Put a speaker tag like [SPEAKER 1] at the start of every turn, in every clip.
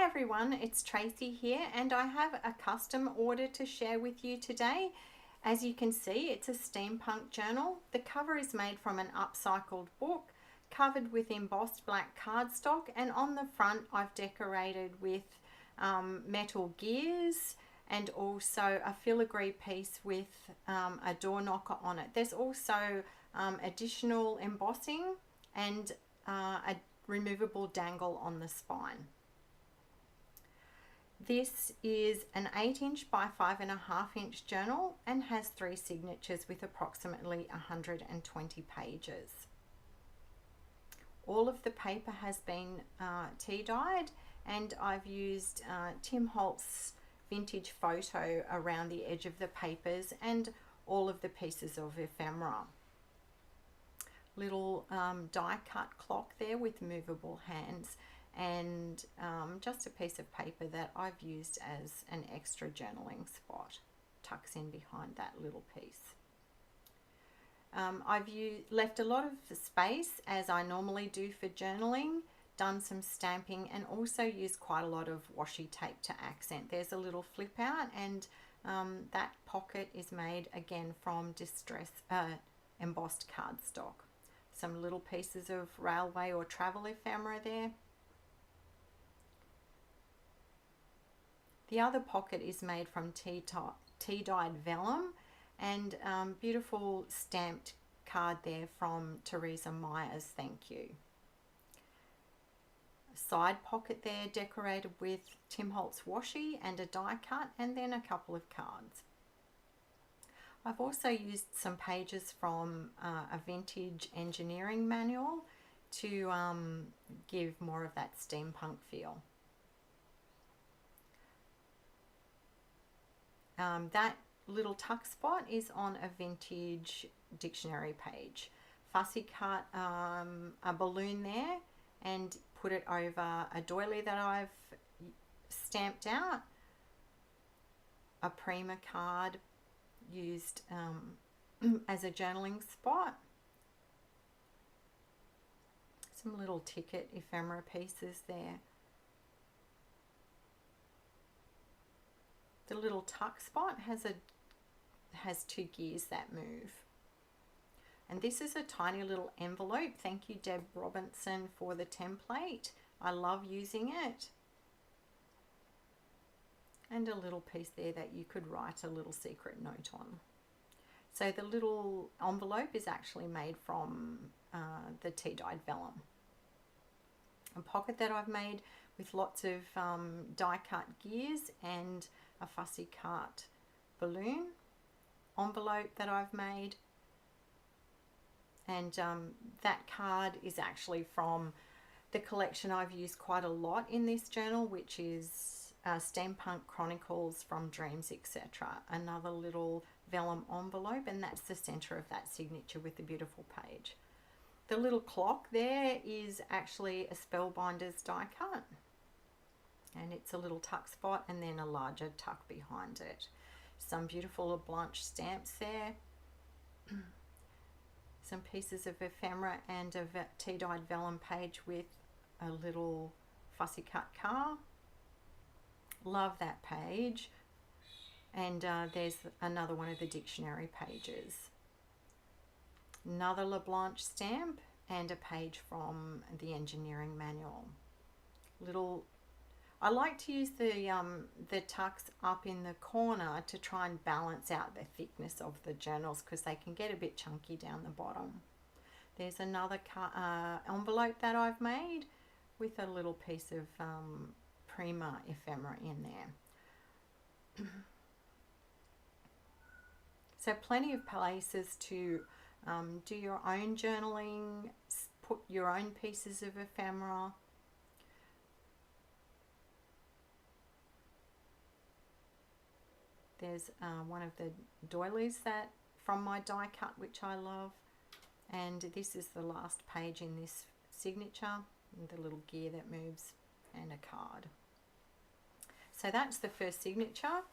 [SPEAKER 1] everyone, it's Tracy here and I have a custom order to share with you today. As you can see, it's a steampunk journal. The cover is made from an upcycled book covered with embossed black cardstock, and on the front I've decorated with metal gears and also a filigree piece with a door knocker on it. There's also additional embossing and a removable dangle on the spine. This is an 8" by 5.5" journal and has 3 signatures with approximately 120 pages. All of the paper has been tea dyed, and I've used Tim Holtz vintage photo around the edge of the papers and all of the pieces of ephemera. Little die cut clock there with movable hands, and just a piece of paper that I've used as an extra journaling spot, tucks in behind that little piece. I've left a lot of space, as I normally do for journaling, done some stamping, and also used quite a lot of washi tape to accent. There's a little flip out, and that pocket is made again from embossed cardstock. Some little pieces of railway or travel ephemera there. The other pocket is made from tea-dyed vellum, and beautiful stamped card there from Teresa Myers, thank you. A side pocket there decorated with Tim Holtz washi and a die cut, and then a couple of cards. I've also used some pages from a vintage engineering manual to give more of that steampunk feel. That little tuck spot is on a vintage dictionary page. Fussy cut a balloon there and put it over a doily that I've stamped out. A Prima card used as a journaling spot. Some little ticket ephemera pieces there. The little tuck spot has 2 gears that move. And this is a tiny little envelope. Thank you, Deb Robinson, for the template. I love using it. And a little piece there that you could write a little secret note on. So the little envelope is actually made from the tea-dyed vellum. A pocket that I've made with lots of die-cut gears and a fussy cut balloon envelope that I've made. And that card is actually from the collection I've used quite a lot in this journal, which is Steampunk Chronicles from Dreams, etc. Another little vellum envelope, and that's the center of that signature with the beautiful page. The little clock there is actually a Spellbinders die cut, and it's a little tuck spot and then a larger tuck behind it. Some beautiful Blanche stamps there. Some pieces of ephemera and a tea-dyed vellum page with a little fussy cut car. Love that page. And there's another one of the dictionary pages. Another LeBlanche stamp and a page from the engineering manual. I like to use the tucks up in the corner to try and balance out the thickness of the journals, because they can get a bit chunky down the bottom. There's another envelope that I've made with a little piece of Prima ephemera in there. So plenty of places to do your own journaling, put your own pieces of ephemera. There's one of the doilies that from my die cut, which I love, and this is the last page in this signature, and the little gear that moves, and a card. So that's the first signature.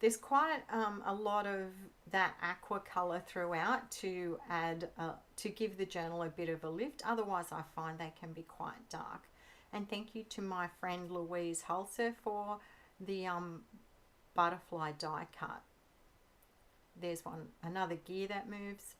[SPEAKER 1] There's quite a lot of that aqua colour throughout to add to give the journal a bit of a lift. Otherwise I find they can be quite dark. And thank you to my friend Louise Hulser for the butterfly die cut. There's another gear that moves.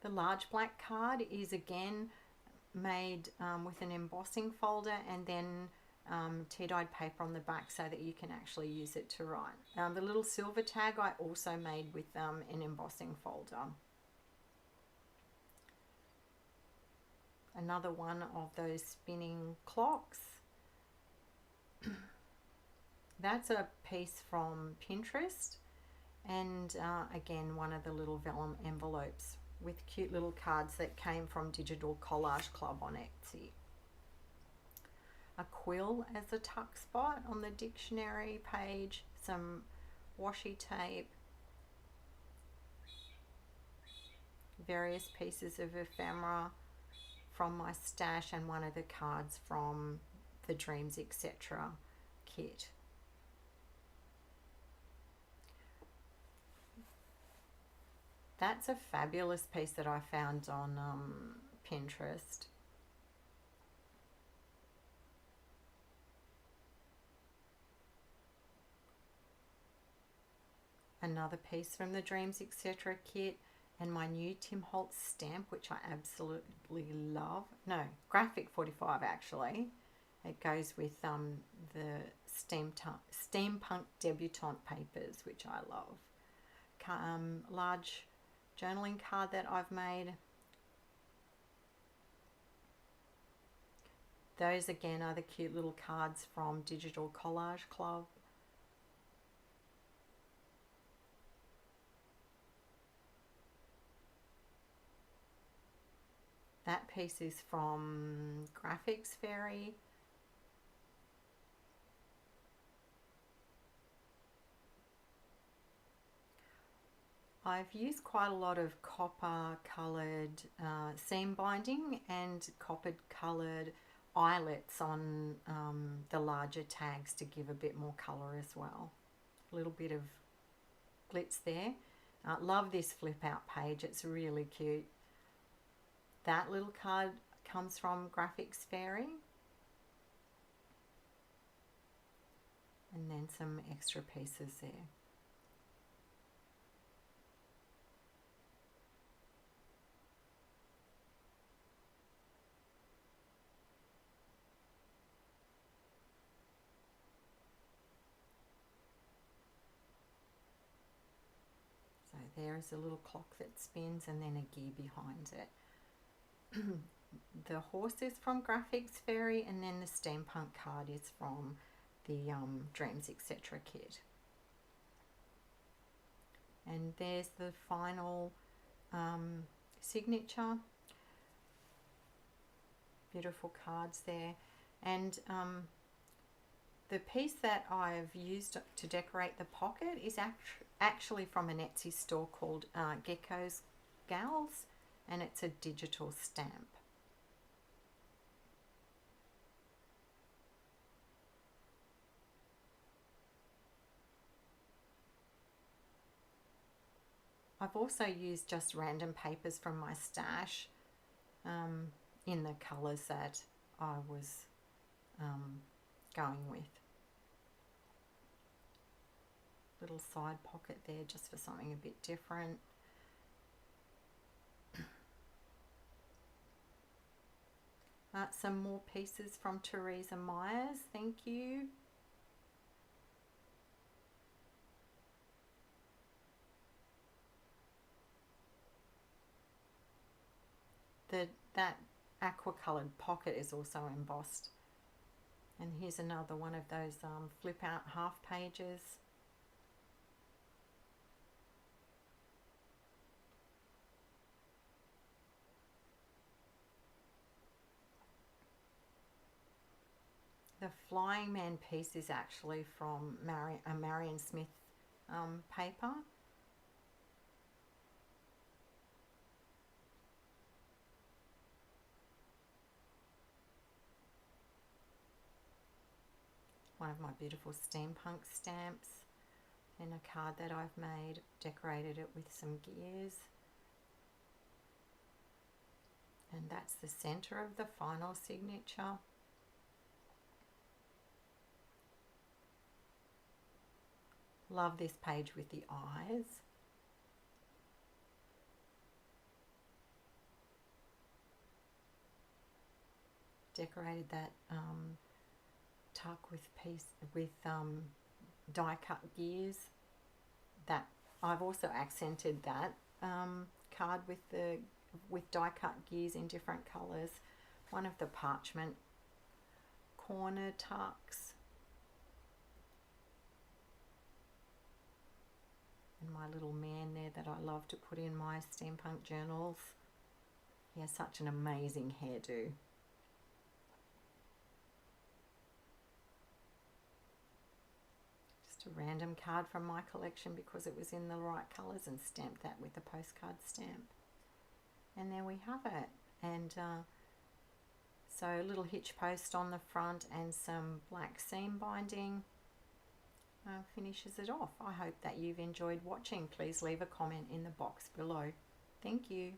[SPEAKER 1] The large black card is again made with an embossing folder and then tea-dyed paper on the back so that you can actually use it to write. The little silver tag I also made with an embossing folder. Another one of those spinning clocks. That's a piece from Pinterest, and again one of the little vellum envelopes with cute little cards that came from Digital Collage Club on Etsy. A quill as a tuck spot on the dictionary page, some washi tape, various pieces of ephemera from my stash, and one of the cards from the Dreams Etc. kit. That's a fabulous piece that I found on Pinterest. Another piece from the Dreams Etc. kit, and my new Tim Holtz stamp, which I absolutely love. No, Graphic 45 actually. It goes with the Steampunk Debutante papers, which I love. Large journaling card that I've made. Those again are the cute little cards from Digital Collage Club. That piece is from Graphics Fairy. I've used quite a lot of copper coloured seam binding and copper coloured eyelets on the larger tags to give a bit more colour as well. A little bit of glitz there. Love this flip out page, it's really cute. That little card comes from Graphics Fairy. And then some extra pieces there. So there's a little clock that spins and then a gear behind it. The horse is from Graphics Fairy, and then the steampunk card is from the Dreams Etc. kit. And there's the final signature. Beautiful cards there. And the piece that I've used to decorate the pocket is actually from an Etsy store called Gecko's Gals, and it's a digital stamp. I've also used just random papers from my stash in the colours that I was going with. Little side pocket there just for something a bit different. Some more pieces from Teresa Myers, thank you. That aqua coloured pocket is also embossed. And here's another one of those flip out half pages. The Flying Man piece is actually from a Marion Smith paper. one of my beautiful steampunk stamps. And a card that I've made, decorated it with some gears. And that's the center of the final signature. Love this page with the eyes. Decorated that tuck with die cut gears. That I've also accented that card with die cut gears in different colors. One of the parchment corner tucks, and my little man there that I love to put in my steampunk journals. He has such an amazing hairdo. A random card from my collection because it was in the right colours, and stamped that with a postcard stamp. And there we have it. And so a little hitch post on the front and some black seam binding finishes it off. I hope that you've enjoyed watching. Please leave a comment in the box below. Thank you.